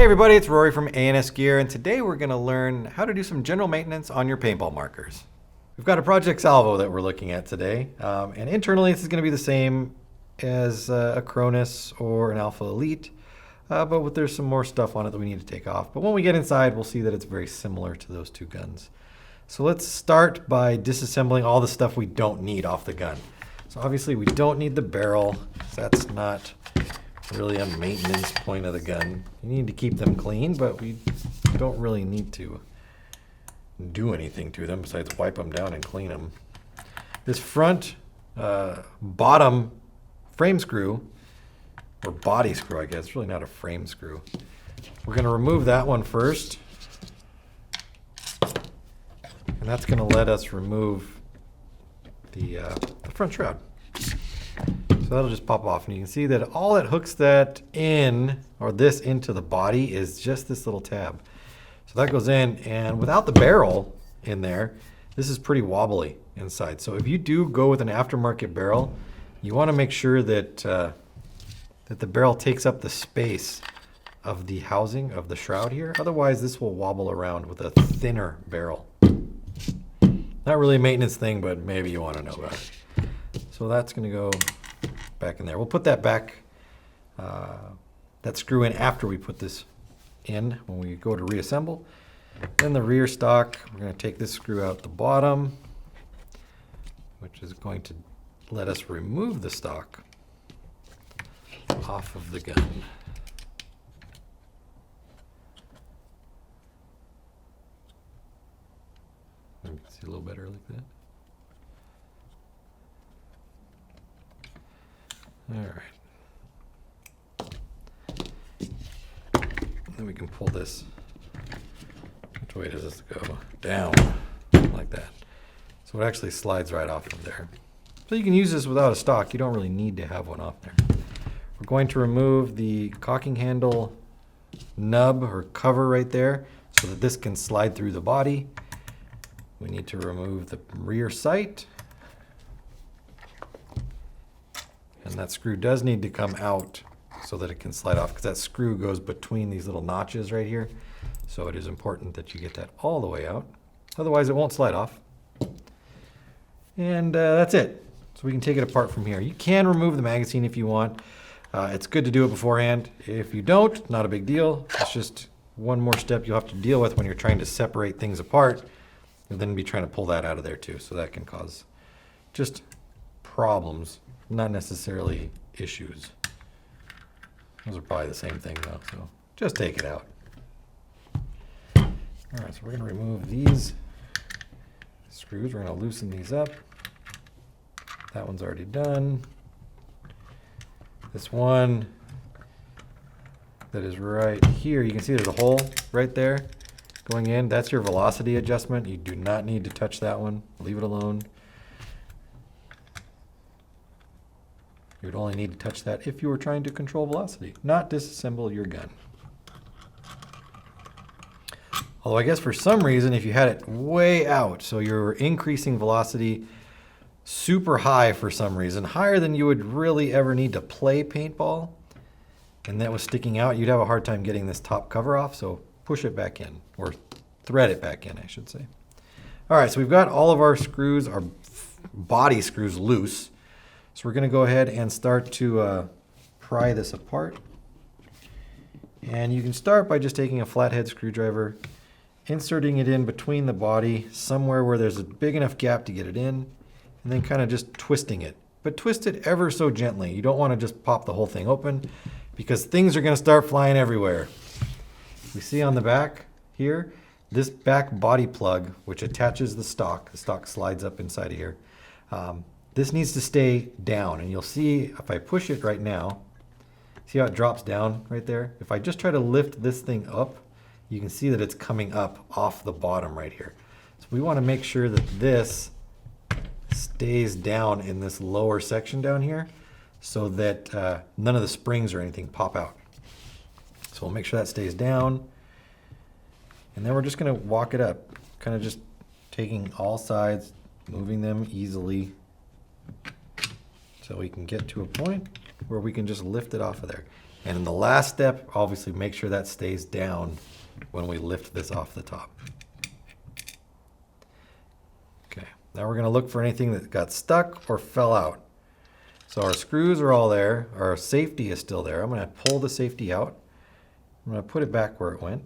Hey everybody, it's Rory from A&S Gear, and today we're going to learn how to do some general maintenance on your paintball markers. We've got a Project Salvo that we're looking at today, and internally this is going to be the same as a Cronus or an Alpha Elite, but there's some more stuff on it that we need to take off. But when we get inside, we'll see that it's very similar to those two guns. So let's start by disassembling all the stuff we don't need off the gun. So obviously we don't need the barrel, that's not really a maintenance point of the gun. You need to keep them clean, but we don't really need to do anything to them besides wipe them down and clean them. This front bottom frame screw, or body screw I guess, it's really not a frame screw. We're going to remove that one first, and that's going to let us remove the front shroud. So that'll just pop off, and you can see that all that hooks that in, or this into the body, is just this little tab. So that goes in, and without the barrel in there, this is pretty wobbly inside. So if you do go with an aftermarket barrel, you want to make sure that that the barrel takes up the space of the housing of the shroud here. Otherwise, this will wobble around with a thinner barrel. Not really a maintenance thing, but maybe you want to know about it. So that's going to go back in there. We'll put that back, that screw in after we put this in when we go to reassemble. Then the rear stock, we're going to take this screw out the bottom, which is going to let us remove the stock off of the gun. You can see a little better like that. All right. Then we can pull this. Which way does this go? Down, like that. So it actually slides right off of there. So you can use this without a stock. You don't really need to have one off there. We're going to remove the cocking handle nub or cover right there so that this can slide through the body. We need to remove the rear sight. And that screw does need to come out so that it can slide off, because that screw goes between these little notches right here. So it is important that you get that all the way out. Otherwise it won't slide off. And that's it. So we can take it apart from here. You can remove the magazine if you want. It's good to do it beforehand. If you don't, not a big deal. It's just one more step you'll have to deal with when you're trying to separate things apart. You'll then be trying to pull that out of there too. So that can cause just problems. Not necessarily issues. Those are probably the same thing though, so just take it out. All right, so we're gonna remove these screws. We're gonna loosen these up. That one's already done. This one that is right here, you can see there's a hole right there going in. That's your velocity adjustment. You do not need to touch that one. Leave it alone. You would only need to touch that if you were trying to control velocity, not disassemble your gun. Although I guess for some reason, if you had it way out, so you're increasing velocity super high for some reason, higher than you would really ever need to play paintball, and that was sticking out, you'd have a hard time getting this top cover off, so push it back in, or thread it back in, I should say. All right, so we've got all of our screws, our body screws loose. So we're going to go ahead and start to pry this apart. And you can start by just taking a flathead screwdriver, inserting it in between the body, somewhere where there's a big enough gap to get it in, and then kind of just twisting it. But twist it ever so gently. You don't want to just pop the whole thing open, because things are going to start flying everywhere. We see on the back here, this back body plug, which attaches the stock slides up inside of here. This needs to stay down, and you'll see if I push it right now, see how it drops down right there? If I just try to lift this thing up, you can see that it's coming up off the bottom right here. So we want to make sure that this stays down in this lower section down here so that none of the springs or anything pop out. So we'll make sure that stays down. And then we're just going to walk it up, kind of just taking all sides, moving them easily, so we can get to a point where we can just lift it off of there. And in the last step, obviously make sure that stays down when we lift this off the top. Okay, now we're gonna look for anything that got stuck or fell out. So our screws are all there, our safety is still there. I'm gonna pull the safety out. I'm gonna put it back where it went.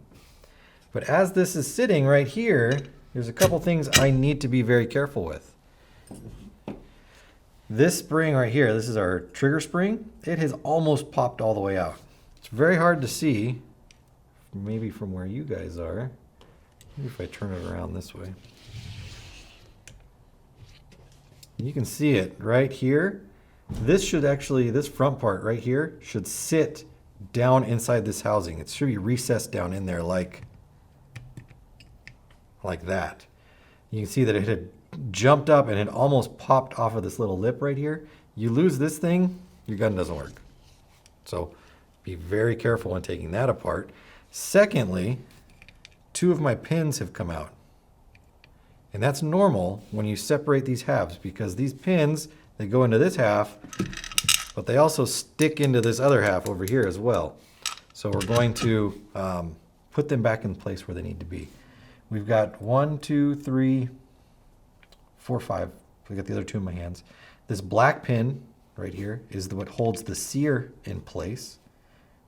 But as this is sitting right here, there's a couple things I need to be very careful with. This spring right here, this is our trigger spring. It has almost popped all the way out. It's very hard to see, maybe from where you guys are. Maybe if I turn it around this way. You can see it right here. This front part right here should sit down inside this housing. It should be recessed down in there like that. You can see that it had jumped up and it almost popped off of this little lip right here. You lose this thing, your gun doesn't work. So be very careful when taking that apart. Secondly, 2 of my pins have come out. And that's normal when you separate these halves, because these pins, they go into this half, but they also stick into this other half over here as well. So we're going to put them back in place where they need to be. We've got 1, 2, 3, 4, 5. I got the other 2 in my hands. This black pin right here is what holds the sear in place.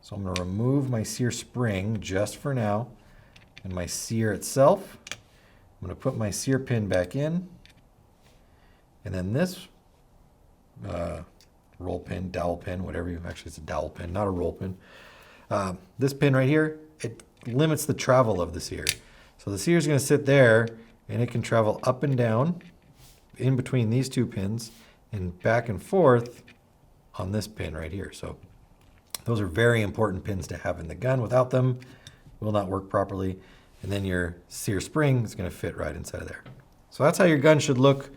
So I'm going to remove my sear spring just for now, and my sear itself. I'm going to put my sear pin back in, and then this roll pin, dowel pin, whatever you, actually it's a dowel pin, not a roll pin. This pin right here, it limits the travel of the sear. So the sear is going to sit there, and it can travel up and down in between these 2 pins and back and forth on this pin right here. So those are very important pins to have in the gun. Without them, it will not work properly. And then your sear spring is going to fit right inside of there. So that's how your gun should look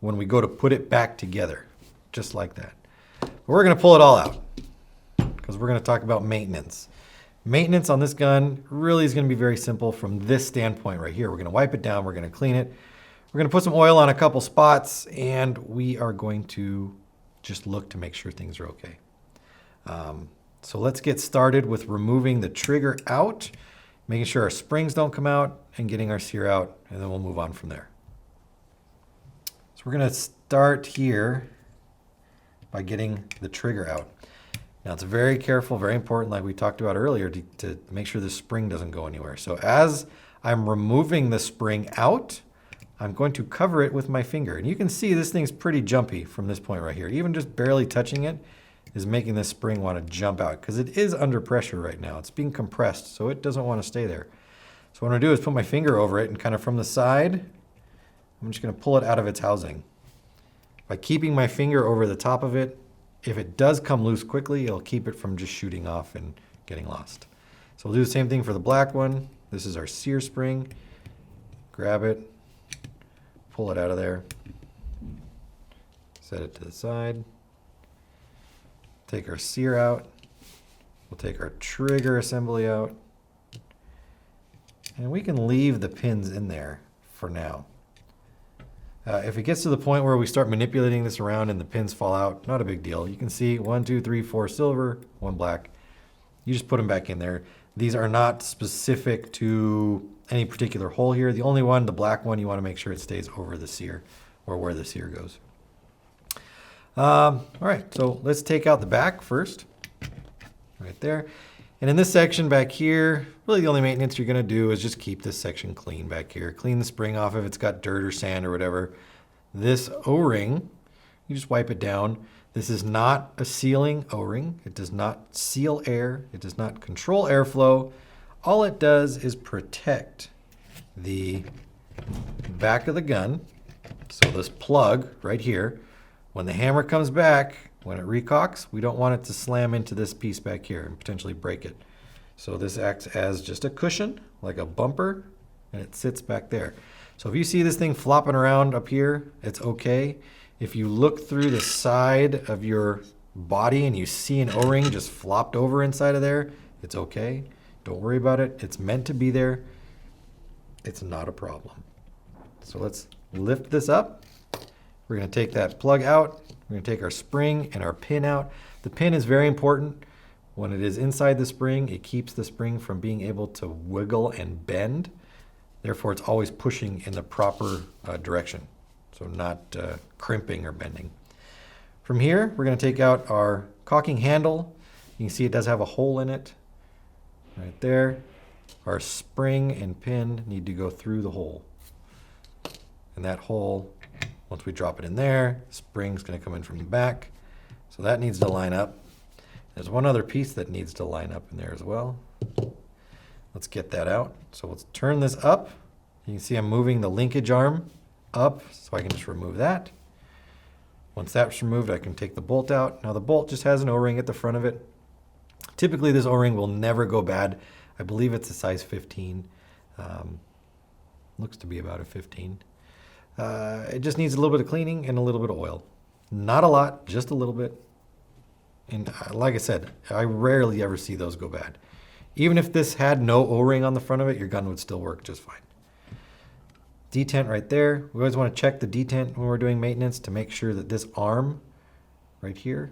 when we go to put it back together, just like that. But we're going to pull it all out because we're going to talk about maintenance. Maintenance on this gun really is going to be very simple from this standpoint right here. We're going to wipe it down, we're going to clean it, we're going to put some oil on a couple spots, and we are going to just look to make sure things are okay. So let's get started with removing the trigger out, making sure our springs don't come out, and getting our sear out, and then we'll move on from there. So we're going to start here by getting the trigger out. Now it's very careful, very important, like we talked about earlier, to make sure the spring doesn't go anywhere. So as I'm removing the spring out, I'm going to cover it with my finger. And you can see this thing's pretty jumpy from this point right here. Even just barely touching it is making this spring want to jump out because it is under pressure right now. It's being compressed, so it doesn't want to stay there. So what I'm going to do is put my finger over it and kind of from the side, I'm just going to pull it out of its housing. By keeping my finger over the top of it, if it does come loose quickly, it'll keep it from just shooting off and getting lost. So we'll do the same thing for the black one. This is our sear spring. Grab it, pull it out of there, set it to the side. Take our sear out. We'll take our trigger assembly out. And we can leave the pins in there for now. If it gets to the point where we start manipulating this around and the pins fall out, not a big deal. You can see 1, 2, 3, 4 silver, 1 black. You just put them back in there. These are not specific to any particular hole here. The only one, the black one, you want to make sure it stays over the sear or where the sear goes. All right, so let's take out the back first, right there. And in this section back here, really the only maintenance you're gonna do is just keep this section clean back here. Clean the spring off if it's got dirt or sand or whatever. This O-ring, you just wipe it down. This is not a sealing O-ring. It does not seal air. It does not control airflow. All it does is protect the back of the gun. So this plug right here, when the hammer comes back, when it recocks, we don't want it to slam into this piece back here and potentially break it. So this acts as just a cushion, like a bumper, and it sits back there. So if you see this thing flopping around up here, it's okay. If you look through the side of your body and you see an O-ring just flopped over inside of there, it's okay. Don't worry about it. It's meant to be there. It's not a problem. So let's lift this up. We're going to take that plug out. We're going to take our spring and our pin out. The pin is very important. When it is inside the spring, it keeps the spring from being able to wiggle and bend. Therefore, it's always pushing in the proper direction, so not crimping or bending. From here, we're going to take out our caulking handle. You can see it does have a hole in it right there. Our spring and pin need to go through the hole. And that hole, once we drop it in there, the spring's going to come in from the back. So that needs to line up. There's one other piece that needs to line up in there as well. Let's get that out. So let's turn this up. You can see I'm moving the linkage arm up, so I can just remove that. Once that's removed, I can take the bolt out. Now the bolt just has an O-ring at the front of it. Typically this O-ring will never go bad. I believe it's a size 15. Looks to be about a 15. It just needs a little bit of cleaning and a little bit of oil. Not a lot, just a little bit. And like I said, I rarely ever see those go bad. Even if this had no O-ring on the front of it, your gun would still work just fine. Detent right there. We always want to check the detent when we're doing maintenance to make sure that this arm right here,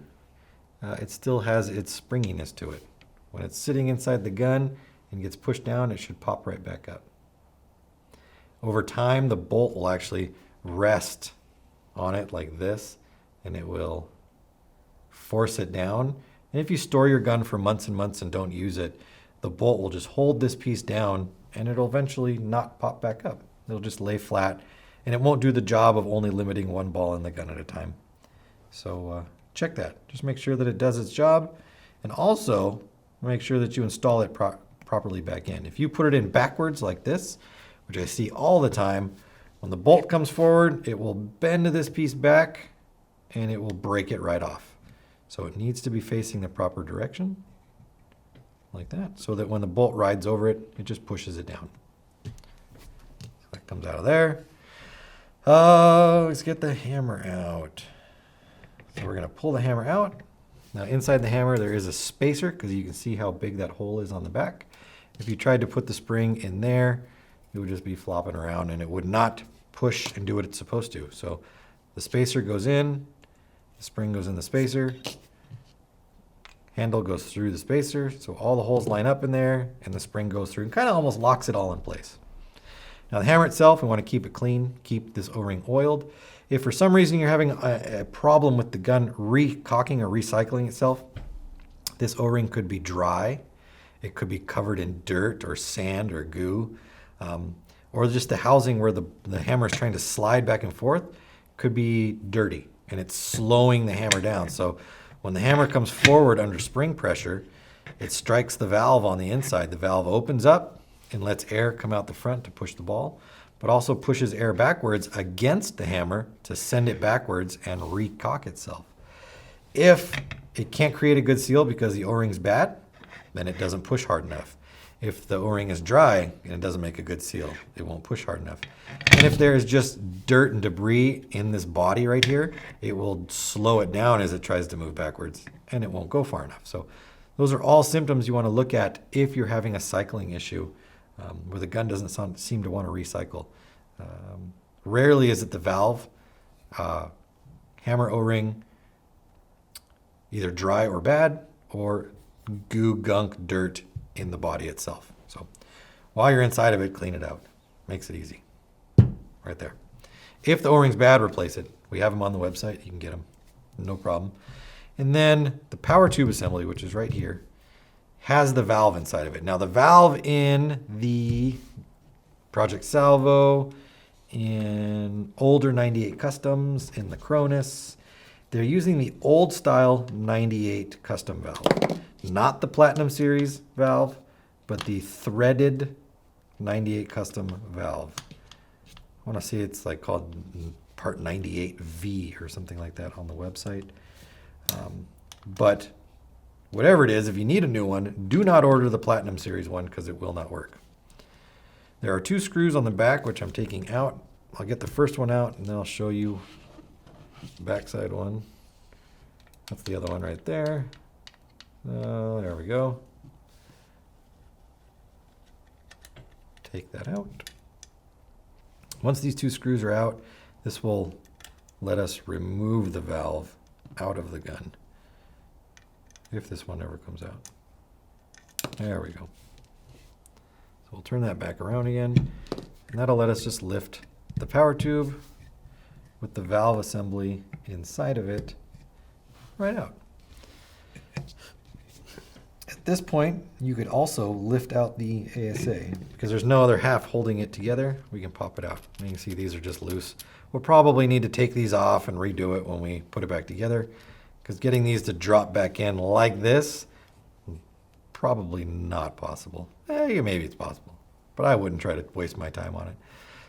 it still has its springiness to it. When it's sitting inside the gun and gets pushed down, it should pop right back up. Over time, the bolt will actually rest on it like this, and it will force it down. And if you store your gun for months and months and don't use it, the bolt will just hold this piece down and it'll eventually not pop back up. It'll just lay flat and it won't do the job of only limiting one ball in the gun at a time. So check that. Just make sure that it does its job, and also make sure that you install it properly back in. If you put it in backwards like this, which I see all the time, when the bolt comes forward, it will bend this piece back and it will break it right off. So it needs to be facing the proper direction, like that, so that when the bolt rides over it, it just pushes it down. So that comes out of there. Let's get the hammer out. So we're going to pull the hammer out. Now inside the hammer there is a spacer, because you can see how big that hole is on the back. If you tried to put the spring in there, it would just be flopping around and it would not push and do what it's supposed to. So the spacer goes in, the spring goes in the spacer, handle goes through the spacer, so all the holes line up in there, and the spring goes through and kind of almost locks it all in place. Now the hammer itself, we want to keep it clean, keep this O-ring oiled. If for some reason you're having a problem with the gun re-caulking or recycling itself, this O-ring could be dry. It could be covered in dirt or sand or goo, or just the housing where the hammer is trying to slide back and forth could be dirty and it's slowing the hammer down. So when the hammer comes forward under spring pressure, it strikes the valve on the inside. The valve opens up and lets air come out the front to push the ball, but also pushes air backwards against the hammer to send it backwards and re-caulk itself. If it can't create a good seal because the O-ring's bad, then it doesn't push hard enough. If the O-ring is dry and it doesn't make a good seal, it won't push hard enough. And if there is just dirt and debris in this body right here, it will slow it down as it tries to move backwards and it won't go far enough. So those are all symptoms you want to look at if you're having a cycling issue where the gun doesn't seem to want to recycle. Rarely is it the valve, hammer O-ring, either dry or bad, or goo, gunk, dirt in the body itself. So while you're inside of it, clean it out. Makes it easy. Right there. If the O-ring's bad, replace it. We have them on the website. You can get them. No problem. And then the power tube assembly, which is right here, has the valve inside of it. Now the valve in the Project Salvo, in older 98 Customs, in the Cronus, they're using the old style 98 custom valve. Not the Platinum Series valve, but the threaded 98 custom valve. I want to see it's like called part 98V or something like that on the website. But whatever it is, if you need a new one, do not order the Platinum Series one because it will not work. There are two screws on the back, which I'm taking out. I'll get the first one out and then I'll show you the backside one. That's the other one right there. There we go. Take that out. Once these two screws are out, this will let us remove the valve out of the gun. If this one ever comes out. There we go. So we'll turn that back around again, and that'll let us just lift the power tube with the valve assembly inside of it right out. At this point, you could also lift out the ASA because there's no other half holding it together. We can pop it out. And you can see these are just loose. We'll probably need to take these off and redo it when we put it back together because getting these to drop back in like this, probably not possible. Maybe it's possible, but I wouldn't try to waste my time on it.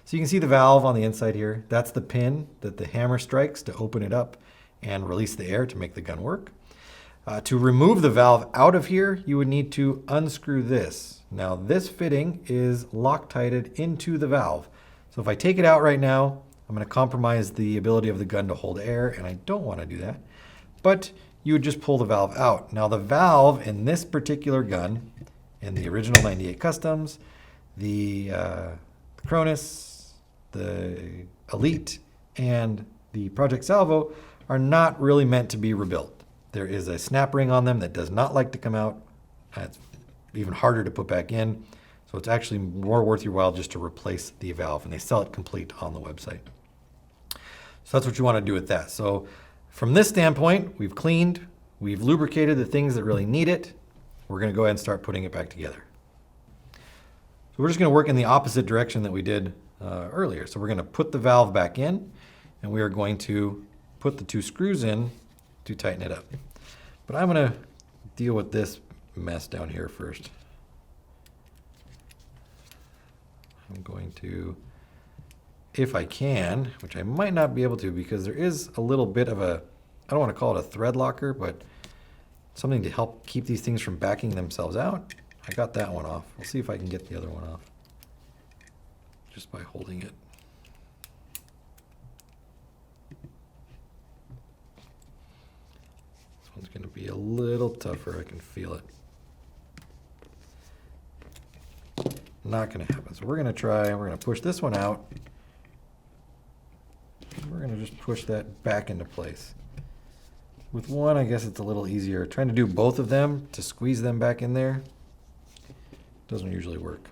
So you can see the valve on the inside here. That's the pin that the hammer strikes to open it up and release the air to make the gun work. To remove the valve out of here, you would need to unscrew this. Now this fitting is Loctited into the valve. So if I take it out right now, I'm going to compromise the ability of the gun to hold air, and I don't want to do that. But you would just pull the valve out. Now the valve in this particular gun, in the original 98 Customs, the Cronus, the Elite, and the Project Salvo are not really meant to be rebuilt. There is a snap ring on them that does not like to come out. It's even harder to put back in. So it's actually more worth your while just to replace the valve, and they sell it complete on the website. So that's what you want to do with that. So from this standpoint, we've cleaned, we've lubricated the things that really need it. We're going to go ahead and start putting it back together. So we're just going to work in the opposite direction that we did earlier. So we're going to put the valve back in, and we are going to put the 2 screws in to tighten it up. But I'm going to deal with this mess down here first. I'm going to, if I can, which I might not be able to because there is a little bit of a, I don't want to call it a thread locker, but something to help keep these things from backing themselves out. I got that one off. We'll see if I can get the other one off just by holding it. One's going to be a little tougher. I can feel it. Not going to happen. So we're going to try, we're going to push this one out. We're going to just push that back into place. With one, I guess it's a little easier. Trying to do both of them to squeeze them back in there doesn't usually work.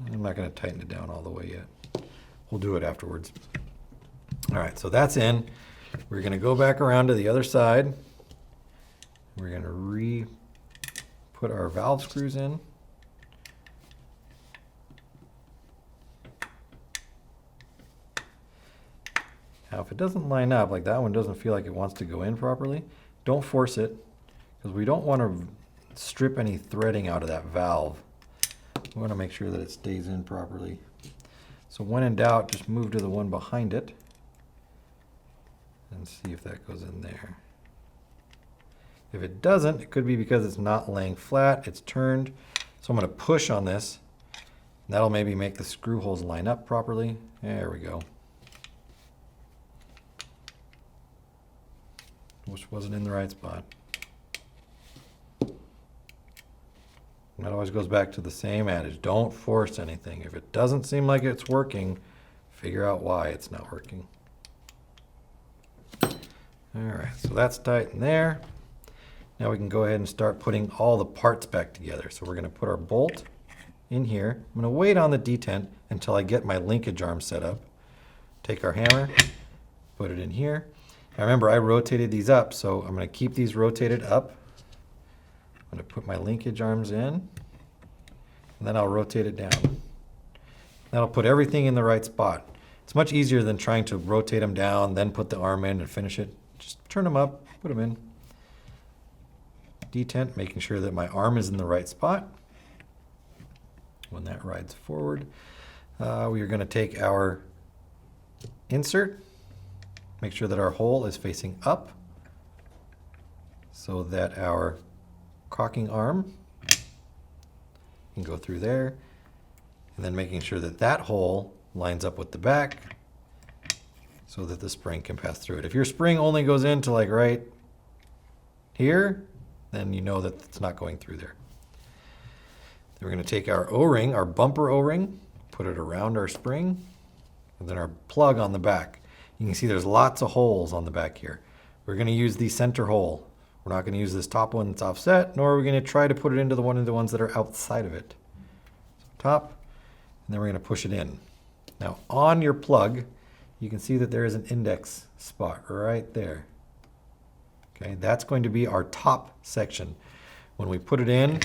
I'm not going to tighten it down all the way yet. We'll do it afterwards. All right, so that's in. We're going to go back around to the other side. We're going to re-put our valve screws in. Now, if it doesn't line up, like that one doesn't feel like it wants to go in properly, don't force it, because we don't want to strip any threading out of that valve. We want to make sure that it stays in properly. So when in doubt, just move to the one behind it and see if that goes in there. If it doesn't, it could be because it's not laying flat, it's turned. So I'm going to push on this. That'll maybe make the screw holes line up properly. There we go. Which wasn't in the right spot. That always goes back to the same adage. Don't force anything. If it doesn't seem like it's working, figure out why it's not working. All right, so that's tight in there. Now we can go ahead and start putting all the parts back together. So we're going to put our bolt in here. I'm going to wait on the detent until I get my linkage arm set up. Take our hammer, put it in here. Now remember, I rotated these up, so I'm going to keep these rotated up. I'm going to put my linkage arms in, and then I'll rotate it down. That'll put everything in the right spot. It's much easier than trying to rotate them down, then put the arm in and finish it. Just turn them up, put them in. Detent, making sure that my arm is in the right spot. When that rides forward, we are going to take our insert, make sure that our hole is facing up so that our cocking arm can go through there, and then making sure that that hole lines up with the back so that the spring can pass through it. If your spring only goes into like right here, then you know that it's not going through there. Then we're going to take our O-ring, our bumper O-ring, put it around our spring, and then our plug on the back. You can see there's lots of holes on the back here. We're going to use the center hole. We're not going to use this top one that's offset, nor are we going to try to put it into the ones that are outside of it. So top, and then we're going to push it in. Now on your plug, you can see that there is an index spot right there. Okay, that's going to be our top section. When we put it in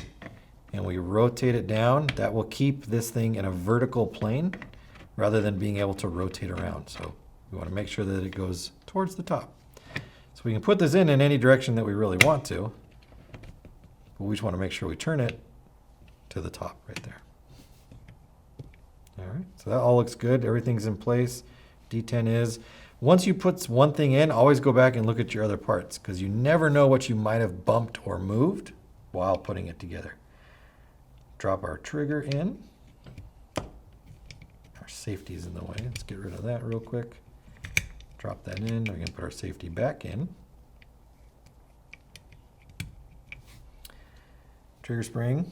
and we rotate it down, that will keep this thing in a vertical plane rather than being able to rotate around. So we want to make sure that it goes towards the top. So we can put this in any direction that we really want to, but we just want to make sure we turn it to the top right there. All right, so that all looks good. Everything's in place. D10 is. Once you put one thing in, always go back and look at your other parts because you never know what you might have bumped or moved while putting it together. Drop our trigger in. Our safety is in the way. Let's get rid of that real quick. Drop that in. We're going to put our safety back in. Trigger spring.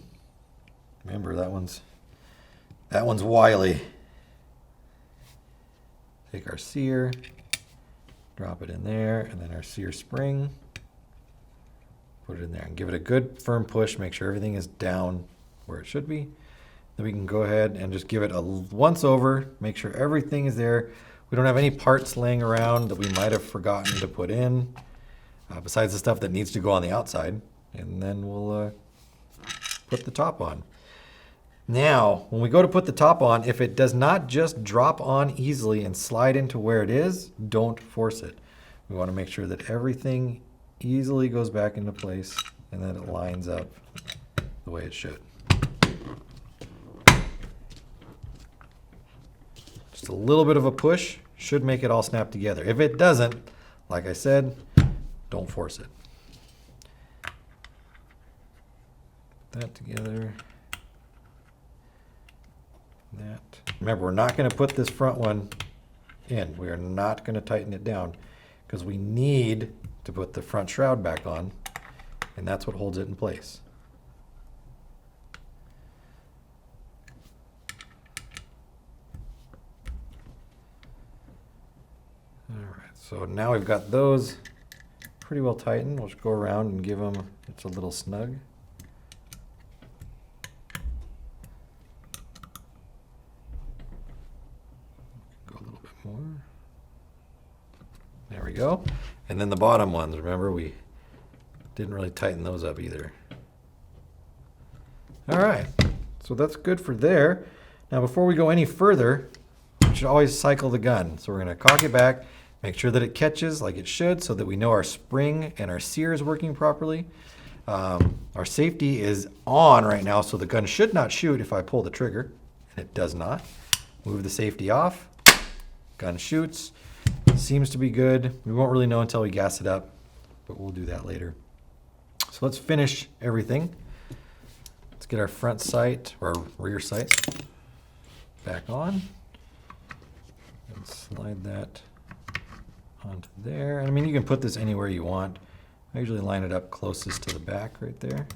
Remember, that one's wily. Take our sear, drop it in there, and then our sear spring. Put it in there and give it a good firm push. Make sure everything is down where it should be. Then we can go ahead and just give it a once over. Make sure everything is there. We don't have any parts laying around that we might have forgotten to put in, besides the stuff that needs to go on the outside. And then we'll put the top on. Now, when we go to put the top on, if it does not just drop on easily and slide into where it is, don't force it. We want to make sure that everything easily goes back into place and that it lines up the way it should. Just a little bit of a push should make it all snap together. If it doesn't, like I said, don't force it. Put that together. That. Remember, we're not going to put this front one in. We are not going to tighten it down because we need to put the front shroud back on, and that's what holds it in place. All right, so now we've got those pretty well tightened. We'll just go around and give them, it's a little snug. There we go. And then the bottom ones, remember, we didn't really tighten those up either. All right, so that's good for there. Now before we go any further, we should always cycle the gun. So we're going to cock it back, make sure that it catches like it should so that we know our spring and our sear is working properly. Our safety is on right now, so the gun should not shoot if I pull the trigger, and it does not. Move the safety off. Gun shoots. Seems to be good. We won't really know until we gas it up, but we'll do that later. So let's finish everything. Let's get our front sight, or our rear sight, back on. And slide that onto there. I mean, you can put this anywhere you want. I usually line it up closest to the back right there.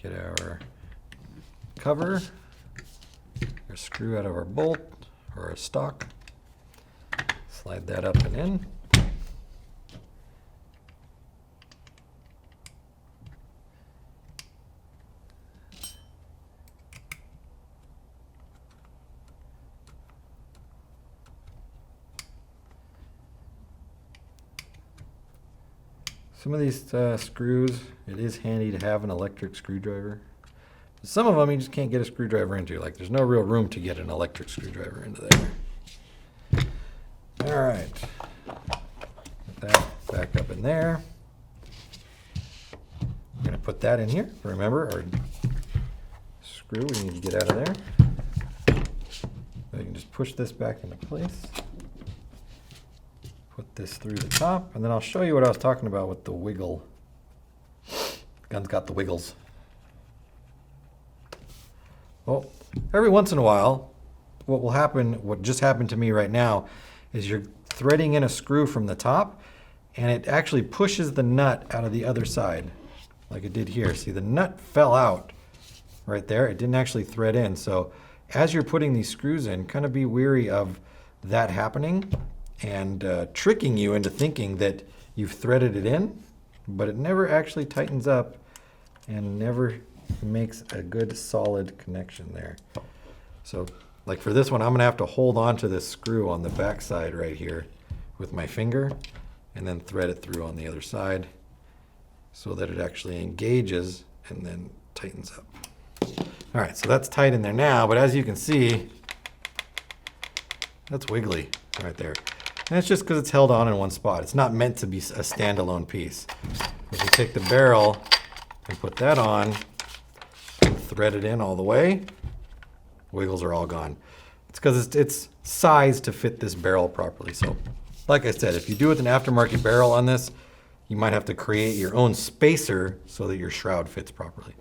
Get our cover, our screw out of our bolt or our stock, slide that up and in. Some of these screws, it is handy to have an electric screwdriver. Some of them you just can't get a screwdriver into. Like there's no real room to get an electric screwdriver into there. All right, put that back up in there. We're gonna put that in here. Remember our screw we need to get out of there. So you can just push this back into place. Put this through the top, and then I'll show you what I was talking about with the wiggle. Gun's got the wiggles. Well, every once in a while, what will happen, what just happened to me right now, is your threading in a screw from the top, and it actually pushes the nut out of the other side, like it did here. See, the nut fell out right there. It didn't actually thread in. So as you're putting these screws in, kind of be wary of that happening and tricking you into thinking that you've threaded it in, but it never actually tightens up and never makes a good solid connection there. So like for this one, I'm gonna have to hold on to this screw on the back side right here with my finger and then thread it through on the other side so that it actually engages and then tightens up. All right, so that's tight in there now, but as you can see, that's wiggly right there. And it's just because it's held on in one spot. It's not meant to be a standalone piece. If you take the barrel and put that on, thread it in all the way, wiggles are all gone. It's because it's sized to fit this barrel properly. So like I said, if you do with an aftermarket barrel on this, you might have to create your own spacer so that your shroud fits properly.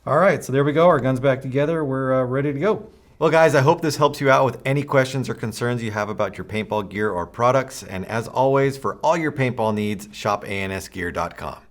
All right, so there we go. Our gun's back together. We're ready to go. Well guys, I hope this helps you out with any questions or concerns you have about your paintball gear or products. And as always, for all your paintball needs, shop ansgear.com.